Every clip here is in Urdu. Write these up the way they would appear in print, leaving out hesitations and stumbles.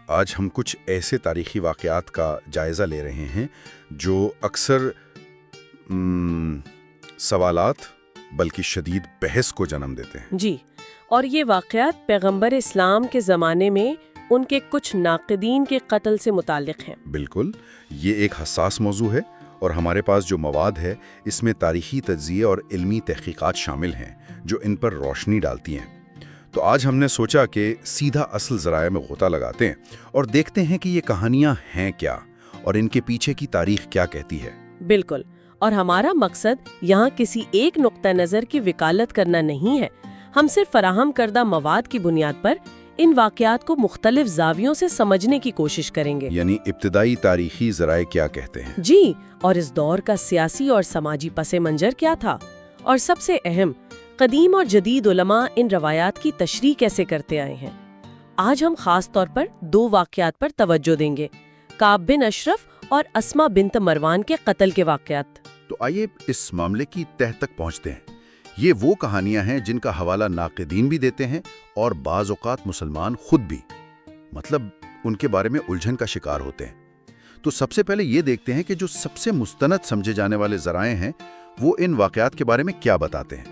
آج ہم کچھ ایسے تاریخی واقعات کا جائزہ لے رہے ہیں جو اکثر سوالات بلکہ شدید بحث کو جنم دیتے ہیں۔ جی، اور یہ واقعات پیغمبر اسلام کے زمانے میں ان کے کچھ ناقدین کے قتل سے متعلق ہیں۔ بالکل، یہ ایک حساس موضوع ہے اور ہمارے پاس جو مواد ہے اس میں تاریخی تجزیے اور علمی تحقیقات شامل ہیں جو ان پر روشنی ڈالتی ہیں۔ تو آج ہم نے سوچا کہ سیدھا اصل ذرائع میں غوطہ لگاتے ہیں اور دیکھتے ہیں کہ یہ کہانیاں ہیں کیا اور ان کے پیچھے کی تاریخ کیا کہتی ہے۔ بالکل، اور ہمارا مقصد یہاں کسی ایک نقطہ نظر کی وکالت کرنا نہیں ہے۔ ہم صرف فراہم کردہ مواد کی بنیاد پر ان واقعات کو مختلف زاویوں سے سمجھنے کی کوشش کریں گے۔ یعنی ابتدائی تاریخی ذرائع کیا کہتے ہیں؟ جی، اور اس دور کا سیاسی اور سماجی پس منظر کیا تھا، اور سب سے اہم، قدیم اور جدید علماء ان روایات کی تشریح کیسے کرتے آئے ہیں۔ آج ہم خاص طور پر دو واقعات پر توجہ دیں گے، کعب بن اشرف اور اسما بنت مروان کے قتل کے واقعات۔ تو آئیے اس معاملے کی تہ تک پہنچتے ہیں۔ یہ وہ کہانیاں ہیں جن کا حوالہ ناقدین بھی دیتے ہیں اور بعض اوقات مسلمان خود بھی، مطلب ان کے بارے میں الجھن کا شکار ہوتے ہیں۔ تو سب سے پہلے یہ دیکھتے ہیں کہ جو سب سے مستند سمجھے جانے والے ذرائع ہیں وہ ان واقعات کے بارے میں کیا بتاتے ہیں۔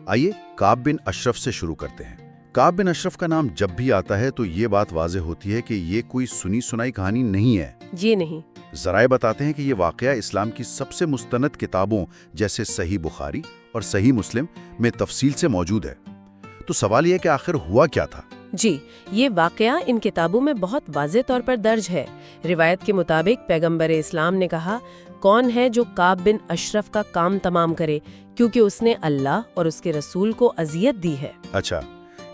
آئیے کعب بن اشرف سے شروع کرتے ہیں۔ کعب بن اشرف کا نام جب بھی آتا ہے تو یہ بات واضح ہوتی ہے کہ یہ کوئی سنی سنائی کہانی نہیں ہے۔ جی نہیں۔ ذرائع بتاتے ہیں کہ یہ واقعہ اسلام کی سب سے مستند کتابوں جیسے صحیح بخاری اور صحیح مسلم میں تفصیل سے موجود ہے۔ تو سوال یہ کہ آخر ہوا کیا تھا؟ جی، یہ واقعہ ان کتابوں میں بہت واضح طور پر درج ہے۔ روایت کے مطابق پیغمبر اسلام نے کہا، کون ہے جو کعب بن اشرف کا کام تمام کرے کیونکہ اس نے اللہ اور اس کے رسول کو اذیت دی ہے۔ اچھا،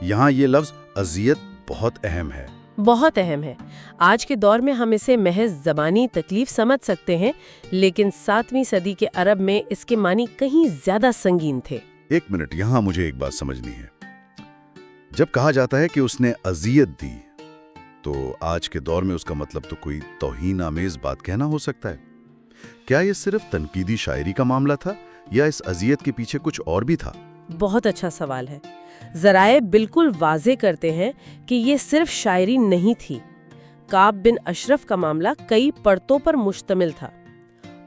یہاں یہ لفظ اذیت بہت اہم ہے۔ بہت اہم ہے۔ آج کے دور میں ہم اسے محض زبانی تکلیف سمجھ سکتے ہیں، لیکن 7ویں صدی کے عرب میں اس کے معنی کہیں زیادہ سنگین تھے۔ ایک منٹ، یہاں مجھے ایک بات سمجھنی ہے۔ جب کہا جاتا ہے کہ اس نے اذیت دی تو آج کے دور میں اس کا مطلب تو کوئی توہین آمیز بات کہنا ہو سکتا ہے۔ کیا یہ صرف تنقیدی شاعری کا معاملہ تھا یا اس اذیت کے پیچھے کچھ اور بھی تھا؟ بہت اچھا سوال ہے۔ ذرائع بالکل واضح کرتے ہیں کہ یہ صرف شاعری نہیں تھی۔ کعب بن اشرف کا معاملہ کئی پرتوں پر مشتمل تھا۔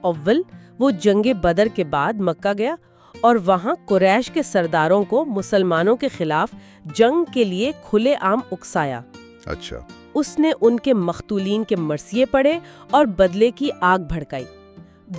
اول، وہ جنگ بدر کے بعد مکہ گیا اور وہاں قریش کے سرداروں کو مسلمانوں کے خلاف جنگ کے لیے کھلے عام اکسایا۔ اچھا۔ اس نے ان کے مقتولین کے مرثیے پڑھے اور بدلے کی آگ بھڑکائی۔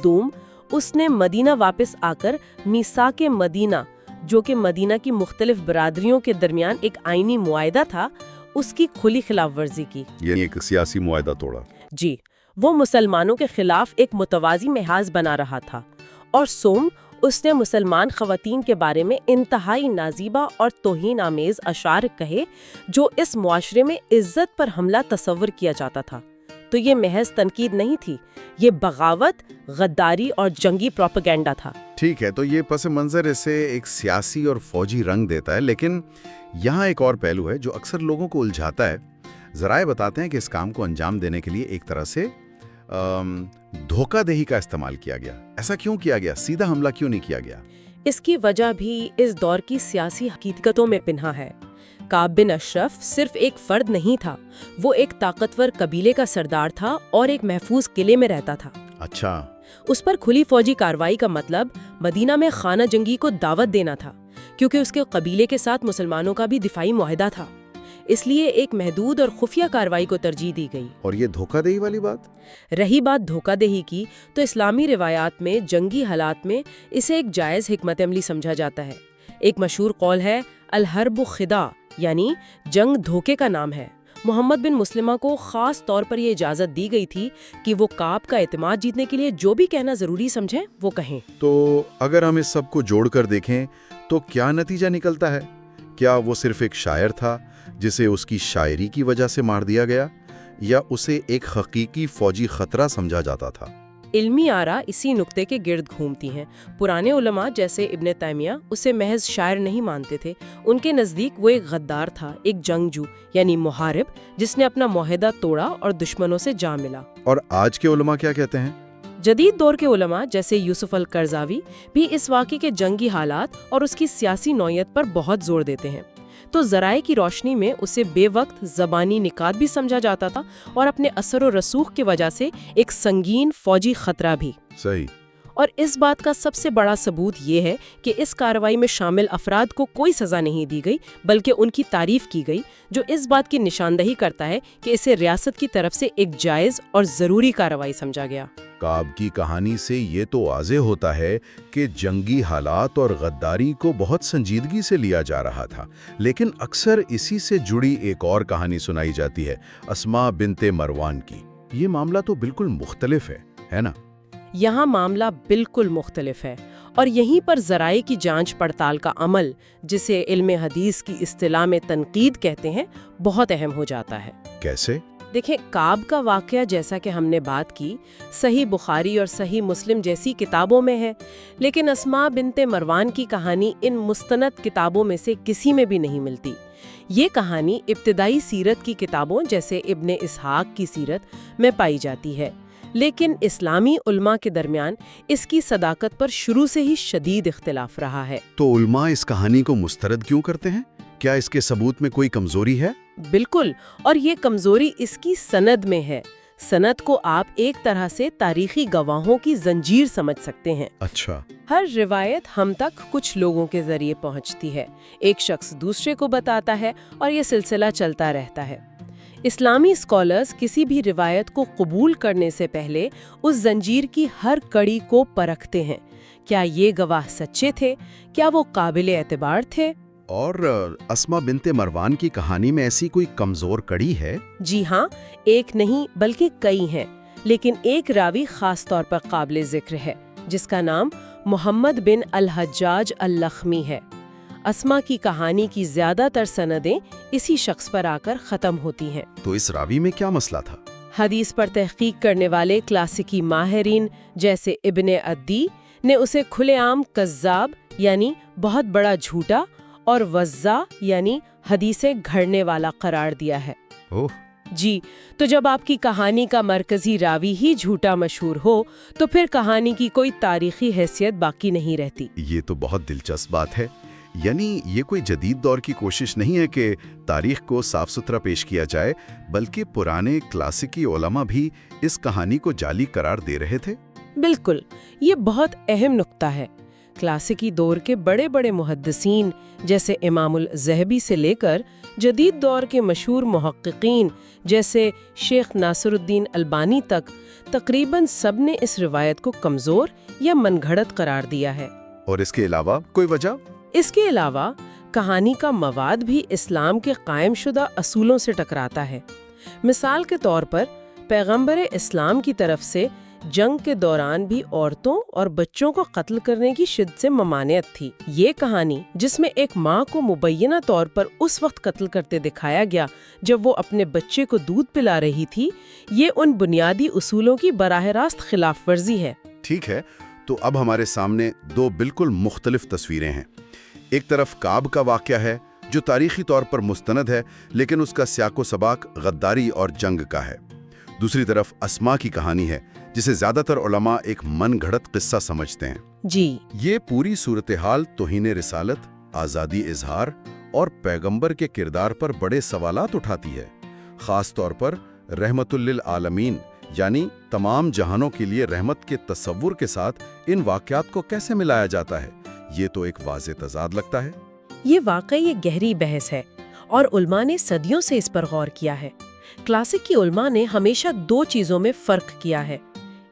دوم، اس نے مدینہ واپس آ کر میثاق مدینہ، جو کہ مدینہ کی مختلف برادریوں کے درمیان ایک آئینی معاہدہ تھا، اس کی کھلی خلاف ورزی کی، یعنی ایک سیاسی معاہدہ توڑا۔ جی، وہ مسلمانوں کے خلاف ایک متوازی محاذ بنا رہا تھا۔ اور سوم، اس نے مسلمان خواتین کے بارے میں انتہائی نازیبا اور توہین آمیز اشعار کہے جو اس معاشرے میں عزت پر حملہ تصور کیا جاتا تھا۔ تو یہ محض تنقید نہیں تھی، یہ بغاوت، غداری اور جنگی پروپیگنڈا تھا۔ ٹھیک ہے، تو یہ پس منظر اسے ایک سیاسی اور فوجی رنگ دیتا ہے، لیکن یہاں ایک اور پہلو ہے جو اکثر لوگوں کو الجھاتا ہے۔ ذرائع بتاتے ہیں کہ اس کام کو انجام دینے کے لیے ایک طرح سے دھوکہ دہی کا استعمال کیا گیا۔ ایسا کیوں کیا گیا؟ سیدھا حملہ کیوں نہیں کیا گیا؟ اس کی وجہ بھی اس دور کی سیاسی حقیقتوں میں پنہا ہے۔ کعب بن اشرف صرف ایک فرد نہیں تھا، وہ ایک طاقتور قبیلے کا سردار تھا اور ایک محفوظ قلعے میں رہتا تھا۔ اچھا۔ اس پر کھلی فوجی کارروائی کا مطلب مدینہ میں خانہ جنگی کو دعوت دینا تھا، کیونکہ اس کے قبیلے کے ساتھ مسلمانوں کا بھی دفاعی معاہدہ تھا۔ اس لیے ایک محدود اور خفیہ کارروائی کو ترجیح دی گئی۔ اور یہ دھوکہ دہی والی بات؟ رہی بات دھوکہ دہی کی، تو اسلامی روایات میں جنگی حالات میں اسے ایک جائز حکمت عملی سمجھا جاتا ہے۔ ایک مشہور قول ہے، الحرب خداع، یعنی جنگ دھوکے کا نام ہے۔ محمد بن مسلمہ کو خاص طور پر یہ اجازت دی گئی تھی کہ وہ کعب کا اعتماد جیتنے کے لیے جو بھی کہنا ضروری سمجھیں وہ کہیں۔ تو اگر ہم اس سب کو جوڑ کر دیکھیں تو کیا نتیجہ نکلتا ہے؟ کیا وہ صرف ایک شاعر تھا جسے اس کی شاعری کی وجہ سے مار دیا گیا، یا اسے ایک حقیقی فوجی خطرہ سمجھا جاتا تھا؟ علمی آراء اسی نقطے کے گرد گھومتی ہیں۔ پرانے علماء جیسے ابن تیمیہ اسے محض شاعر نہیں مانتے تھے، ان کے نزدیک وہ ایک غدار تھا، ایک جنگجو یعنی محارب جس نے اپنا معاہدہ توڑا اور دشمنوں سے جا ملا۔ اور آج کے علماء کیا کہتے ہیں؟ جدید دور کے علماء جیسے یوسف القرضاوی بھی اس واقعے کے جنگی حالات اور اس کی سیاسی نوعیت پر بہت زور دیتے ہیں۔ تو ذرائع کی روشنی میں اسے بے وقت زبانی نکات بھی سمجھا جاتا تھا اور اپنے اثر و رسوخ کی وجہ سے ایک سنگین فوجی خطرہ بھی۔ صحیح۔ اور اس بات کا سب سے بڑا ثبوت یہ ہے کہ اس کارروائی میں شامل افراد کو کوئی سزا نہیں دی گئی بلکہ ان کی تعریف کی گئی، جو اس بات کی نشاندہی کرتا ہے کہ اسے ریاست کی طرف سے ایک جائز اور ضروری کارروائی سمجھا گیا۔ کعب کی کہانی سے یہ تو واضح ہوتا ہے کہ جنگی حالات اور غداری کو بہت سنجیدگی سے لیا جا رہا تھا، لیکن اکثر اسی سے جڑی ایک اور کہانی سنائی جاتی ہے، اسماء بنت مروان کی۔ یہ معاملہ تو بالکل مختلف ہے نا؟ یہاں معاملہ بالکل مختلف ہے، اور یہیں پر ذرائع کی جانچ پڑتال کا عمل، جسے علم حدیث کی اصطلاح میں تنقید کہتے ہیں، بہت اہم ہو جاتا ہے۔ کیسے؟ دیکھیں، کعب کا واقعہ جیسا کہ ہم نے بات کی، صحیح بخاری اور صحیح مسلم جیسی کتابوں میں ہے، لیکن اسماء بنت مروان کی کہانی ان مستند کتابوں میں سے کسی میں بھی نہیں ملتی۔ یہ کہانی ابتدائی سیرت کی کتابوں جیسے ابن اسحاق کی سیرت میں پائی جاتی ہے، لیکن اسلامی علماء کے درمیان اس کی صداقت پر شروع سے ہی شدید اختلاف رہا ہے۔ تو علماء اس کہانی کو مسترد کیوں کرتے ہیں؟ کیا اس کے ثبوت میں کوئی کمزوری ہے؟ بالکل، اور یہ کمزوری اس کی سند میں ہے۔ سند کو آپ ایک طرح سے تاریخی گواہوں کی زنجیر سمجھ سکتے ہیں۔ اچھا۔ ہر روایت ہم تک کچھ لوگوں کے ذریعے پہنچتی ہے، ایک شخص دوسرے کو بتاتا ہے اور یہ سلسلہ چلتا رہتا ہے۔ اسلامی اسکالرز کسی بھی روایت کو قبول کرنے سے پہلے اس زنجیر کی ہر کڑی کو پرکھتے ہیں۔ کیا یہ گواہ سچے تھے؟ کیا وہ قابل اعتبار تھے؟ اور اسماء بنت مروان کی کہانی میں ایسی کوئی کمزور کڑی ہے؟ جی ہاں، ایک نہیں بلکہ کئی ہیں، لیکن ایک راوی خاص طور پر قابل ذکر ہے، جس کا نام محمد بن الحجاج اللخمی ہے۔ اسماء کی کہانی کی زیادہ تر سندیں اسی شخص پر آ کر ختم ہوتی ہیں۔ تو اس راوی میں کیا مسئلہ تھا؟ حدیث پر تحقیق کرنے والے کلاسیکی ماہرین جیسے ابن عدی نے اسے کھلے عام کذاب یعنی بہت بڑا جھوٹا اور وضاع یعنی حدیثیں گھڑنے والا قرار دیا ہے۔ اوہ! جی، تو جب آپ کی کہانی کا مرکزی راوی ہی جھوٹا مشہور ہو تو پھر کہانی کی کوئی تاریخی حیثیت باقی نہیں رہتی۔ یہ تو بہت دلچسپ بات ہے۔ یعنی یہ کوئی جدید دور کی کوشش نہیں ہے کہ تاریخ کو صاف ستھرا پیش کیا جائے، بلکہ پرانے کلاسیکی علماء بھی اس کہانی کو جعلی قرار دے رہے تھے؟ بالکل، یہ بہت اہم نقطہ ہے۔ کلاسیکی دور کے بڑے بڑے محدثین جیسے امام الذہبی سے لے کر جدید دور کے مشہور محققین جیسے شیخ ناصر الدین البانی تک تقریباً سب نے اس روایت کو کمزور یا من گھڑت قرار دیا ہے۔ اور اس کے علاوہ کوئی وجہ؟ اس کے علاوہ کہانی کا مواد بھی اسلام کے قائم شدہ اصولوں سے ٹکراتا ہے۔ مثال کے طور پر پیغمبر اسلام کی طرف سے جنگ کے دوران بھی عورتوں اور بچوں کو قتل کرنے کی شدت سے ممانعت تھی۔ یہ کہانی جس میں ایک ماں کو مبینہ طور پر اس وقت قتل کرتے دکھایا گیا جب وہ اپنے بچے کو دودھ پلا رہی تھی، یہ ان بنیادی اصولوں کی براہ راست خلاف ورزی ہے۔ ٹھیک ہے، تو اب ہمارے سامنے دو بالکل مختلف تصویریں ہیں۔ ایک طرف کعب کا واقعہ ہے جو تاریخی طور پر مستند ہے، لیکن اس کا سیاق و سباق غداری اور جنگ کا ہے۔ دوسری طرف اسماء کی کہانی ہے جسے زیادہ تر علماء ایک من گھڑت قصہ سمجھتے ہیں۔ جی، یہ پوری صورتحال توہین رسالت، آزادی اظہار اور پیغمبر کے کردار پر بڑے سوالات اٹھاتی ہے۔ خاص طور پر رحمت للعالمین یعنی تمام جہانوں کے لیے رحمت کے تصور کے ساتھ ان واقعات کو کیسے ملایا جاتا ہے، یہ تو ایک واضح تضاد لگتا ہے۔ یہ واقعی ایک گہری بحث ہے اور علماء نے صدیوں سے اس پر غور کیا ہے۔ کلاسیکی علماء نے ہمیشہ دو چیزوں میں فرق کیا ہے،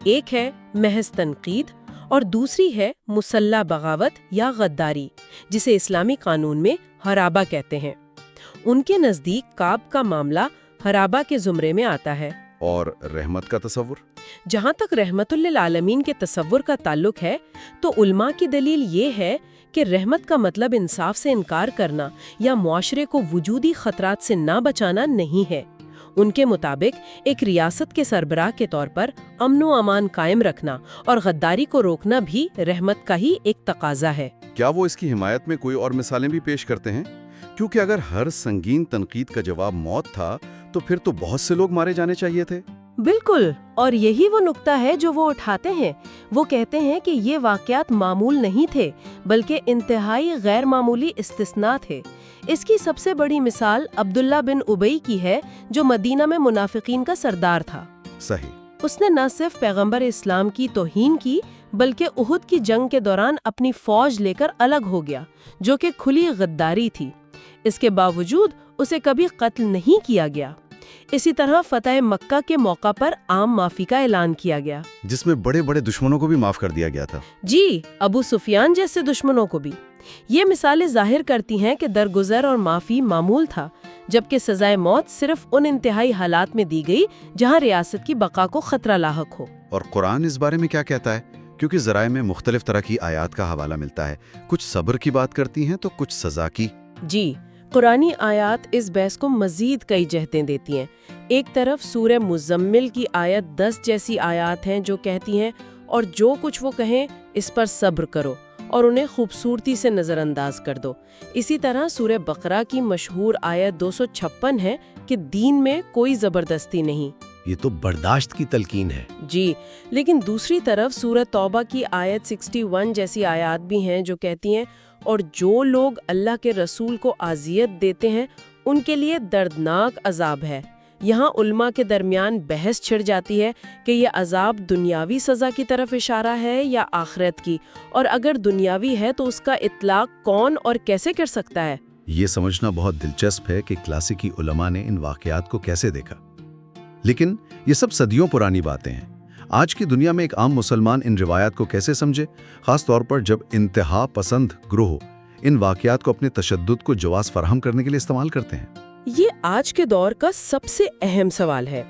ایک ہے محض تنقید اور دوسری ہے مسلح بغاوت یا غداری، جسے اسلامی قانون میں حرابہ کہتے ہیں۔ ان کے نزدیک کعب کا معاملہ حرابہ کے زمرے میں آتا ہے۔ اور رحمت کا تصور؟ جہاں تک رحمت للعالمین کے تصور کا تعلق ہے تو علماء کی دلیل یہ ہے کہ رحمت کا مطلب انصاف سے انکار کرنا یا معاشرے کو وجودی خطرات سے نہ بچانا نہیں ہے۔ ان کے مطابق ایک ریاست کے سربراہ کے طور پر امن و امان قائم رکھنا اور غداری کو روکنا بھی رحمت کا ہی ایک تقاضا ہے۔ کیا وہ اس کی حمایت میں کوئی اور مثالیں بھی پیش کرتے ہیں؟ کیونکہ اگر ہر سنگین تنقید کا جواب موت تھا تو پھر تو بہت سے لوگ مارے جانے چاہیے تھے۔ بالکل، اور یہی وہ نقطہ ہے جو وہ اٹھاتے ہیں۔ وہ کہتے ہیں کہ یہ واقعات معمول نہیں تھے بلکہ انتہائی غیر معمولی استثناء تھے۔ اس کی سب سے بڑی مثال عبداللہ بن ابی کی ہے، جو مدینہ میں منافقین کا سردار تھا۔ صحیح۔ اس نے نہ صرف پیغمبر اسلام کی توہین کی بلکہ احد کی جنگ کے دوران اپنی فوج لے کر الگ ہو گیا، جو کہ کھلی غداری تھی۔ اس کے باوجود اسے کبھی قتل نہیں کیا گیا۔ اسی طرح فتح مکہ کے موقع پر عام معافی کا اعلان کیا گیا، جس میں بڑے بڑے دشمنوں کو بھی معاف کر دیا گیا تھا۔ جی، ابو سفیان جیسے دشمنوں کو بھی۔ یہ مثالیں ظاہر کرتی ہیں کہ درگزر اور معافی معمول تھا، جبکہ سزائے موت صرف ان انتہائی حالات میں دی گئی جہاں ریاست کی بقا کو خطرہ لاحق ہو۔ اور قرآن اس بارے میں کیا کہتا ہے؟ کیونکہ ذرائع میں مختلف طرح کی آیات کا حوالہ ملتا ہے، کچھ صبر کی بات کرتی ہیں تو کچھ سزا کی۔ جی، قرآنی آیات اس بحث کو مزید کئی جہتیں دیتی ہیں۔ ایک طرف سورہ مزمل کی آیت 10 جیسی آیات ہیں جو کہتی ہیں اور جو کچھ وہ کہیں اس پر صبر کرو اور انہیں خوبصورتی سے نظر انداز کر دو۔ اسی طرح سورہ بقرہ کی مشہور آیت 256 ہے کہ دین میں کوئی زبردستی نہیں۔ یہ تو برداشت کی تلقین ہے۔ جی، لیکن دوسری طرف سورہ توبہ کی آیت 61 جیسی آیات بھی ہیں جو کہتی ہیں اور جو لوگ اللہ کے رسول کو اذیت دیتے ہیں ان کے لیے دردناک عذاب ہے۔ یہاں علماء کے درمیان بحث چھڑ جاتی ہے کہ یہ عذاب دنیاوی سزا کی طرف اشارہ ہے یا آخرت کی، اور اگر دنیاوی ہے تو اس کا اطلاق کون اور کیسے کر سکتا ہے؟ یہ سمجھنا بہت دلچسپ ہے کہ کلاسیکی علماء نے ان واقعات کو کیسے دیکھا، لیکن یہ سب صدیوں پرانی باتیں ہیں۔ آج کی دنیا میں ایک عام مسلمان ان روایات کو کیسے سمجھے، خاص طور پر جب انتہا پسند گروہ ان واقعات کو اپنے تشدد کو جواز فراہم کرنے کے لیے استعمال کرتے ہیں؟ یہ آج کے دور کا سب سے اہم سوال ہے۔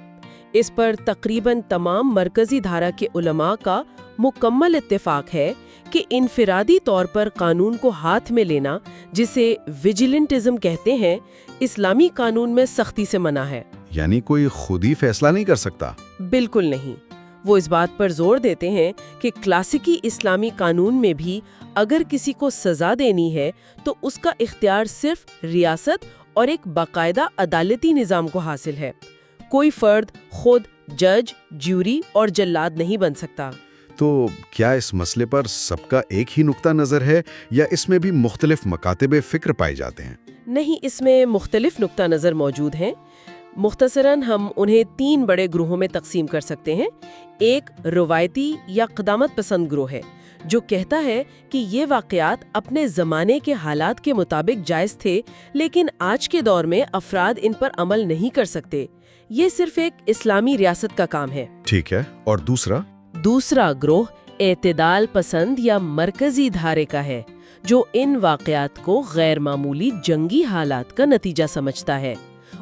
اس پر تقریباً تمام مرکزی دھارا کے علماء کا مکمل اتفاق ہے کہ انفرادی طور پر قانون کو ہاتھ میں لینا، جسے ویجیلنٹزم کہتے ہیں، اسلامی قانون میں سختی سے منع ہے۔ یعنی کوئی خود ہی فیصلہ نہیں کر سکتا؟ بالکل نہیں۔ وہ اس بات پر زور دیتے ہیں کہ کلاسیکی اسلامی قانون میں بھی اگر کسی کو سزا دینی ہے تو اس کا اختیار صرف ریاست اور ایک باقاعدہ عدالتی نظام کو حاصل ہے۔ کوئی فرد خود جج، جیوری اور جلاد نہیں بن سکتا۔ تو کیا اس مسئلے پر سب کا ایک ہی نقطہ نظر ہے یا اس میں بھی مختلف مکاتب فکر پائے جاتے ہیں؟ نہیں، اس میں مختلف نقطہ نظر موجود ہیں۔ مختصراً ہم انہیں 3 بڑے گروہوں میں تقسیم کر سکتے ہیں۔ ایک روایتی یا قدامت پسند گروہ ہے جو کہتا ہے کہ یہ واقعات اپنے زمانے کے حالات کے مطابق جائز تھے، لیکن آج کے دور میں افراد ان پر عمل نہیں کر سکتے، یہ صرف ایک اسلامی ریاست کا کام ہے۔ ٹھیک ہے، اور دوسرا گروہ اعتدال پسند یا مرکزی دھارے کا ہے جو ان واقعات کو غیر معمولی جنگی حالات کا نتیجہ سمجھتا ہے۔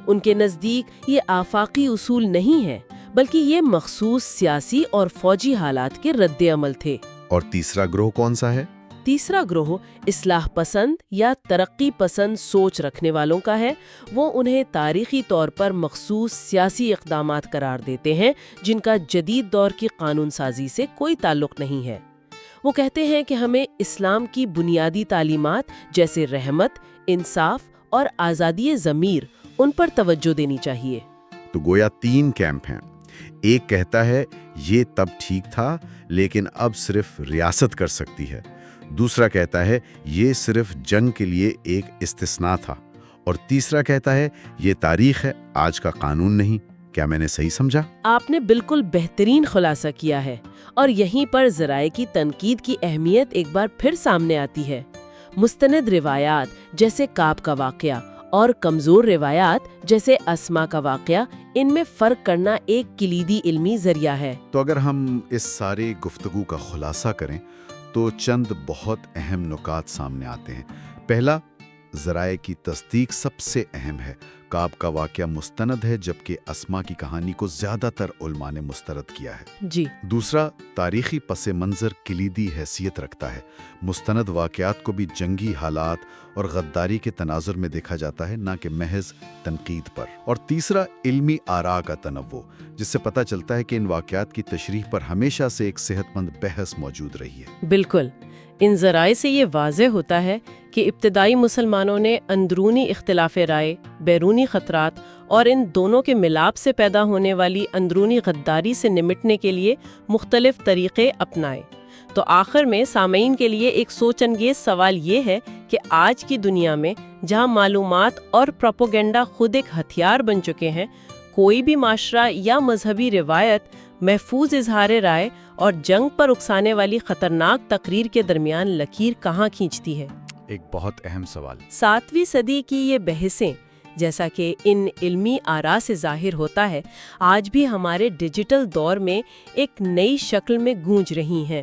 ان کے نزدیک یہ آفاقی اصول نہیں ہے بلکہ یہ مخصوص سیاسی اور فوجی حالات کے رد عمل تھے۔ اور تیسرا گروہ کون سا ہے؟ تیسرا گروہ اصلاح پسند یا ترقی پسند سوچ رکھنے والوں کا ہے۔ وہ انہیں تاریخی طور پر مخصوص سیاسی اقدامات قرار دیتے ہیں جن کا جدید دور کی قانون سازی سے کوئی تعلق نہیں ہے۔ وہ کہتے ہیں کہ ہمیں اسلام کی بنیادی تعلیمات جیسے رحمت، انصاف اور آزادی ضمیر ان پر توجہ دینی چاہیے۔ تو گویا 3 کیمپ ہیں۔ ایک کہتا ہے یہ تب ٹھیک تھا لیکن اب صرف ریاست کر سکتی ہے۔ دوسرا کہتا ہے یہ صرف جنگ کے لیے ایک استثناء تھا، اور تیسرا کہتا ہے یہ تاریخ ہے، آج کا قانون نہیں۔ کیا میں نے صحیح سمجھا؟ آپ نے بالکل بہترین خلاصہ کیا ہے، اور یہیں پر ذرائع کی تنقید کی اہمیت ایک بار پھر سامنے آتی ہے۔ مستند روایات جیسے کعب کا واقعہ اور کمزور روایات جیسے اسما کا واقعہ، ان میں فرق کرنا ایک کلیدی علمی ذریعہ ہے۔ تو اگر ہم اس سارے گفتگو کا خلاصہ کریں تو چند بہت اہم نکات سامنے آتے ہیں۔ پہلا، ذرائع کی تصدیق سب سے اہم ہے۔ کعب کا واقعہ مستند ہے جبکہ اسما کی کہانی کو زیادہ تر علماء نے مسترد کیا ہے۔ جی۔ دوسرا، تاریخی پس منظر کلیدی حیثیت رکھتا ہے۔ مستند واقعات کو بھی جنگی حالات اور غداری کے تناظر میں دیکھا جاتا ہے، نہ کہ محض تنقید پر۔ اور تیسرا، علمی آراء کا تنوع، جس سے پتہ چلتا ہے کہ ان واقعات کی تشریح پر ہمیشہ سے ایک صحت مند بحث موجود رہی ہے۔ بالکل، ان ذرائع سے یہ واضح ہوتا ہے کہ ابتدائی مسلمانوں نے اندرونی اختلاف رائے، بیرونی خطرات اور ان دونوں کے ملاپ سے پیدا ہونے والی اندرونی غداری سے نمٹنے کے لیے مختلف طریقے اپنائے۔ تو آخر میں سامعین کے لیے ایک سوچ انگیز سوال یہ ہے کہ آج کی دنیا میں جہاں معلومات اور پروپیگنڈا خود ایک ہتھیار بن چکے ہیں، کوئی بھی معاشرہ یا مذہبی روایت محفوظ اظہار رائے اور جنگ پر اکسانے والی خطرناک تقریر کے درمیان لکیر کہاں کھینچتی ہے؟ ایک بہت اہم سوال۔ 7ویں صدی کی یہ بحثیں، جیسا کہ ان علمی آراء سے ظاہر ہوتا ہے، آج بھی ہمارے ڈیجیٹل دور میں ایک نئی شکل میں گونج رہی ہیں۔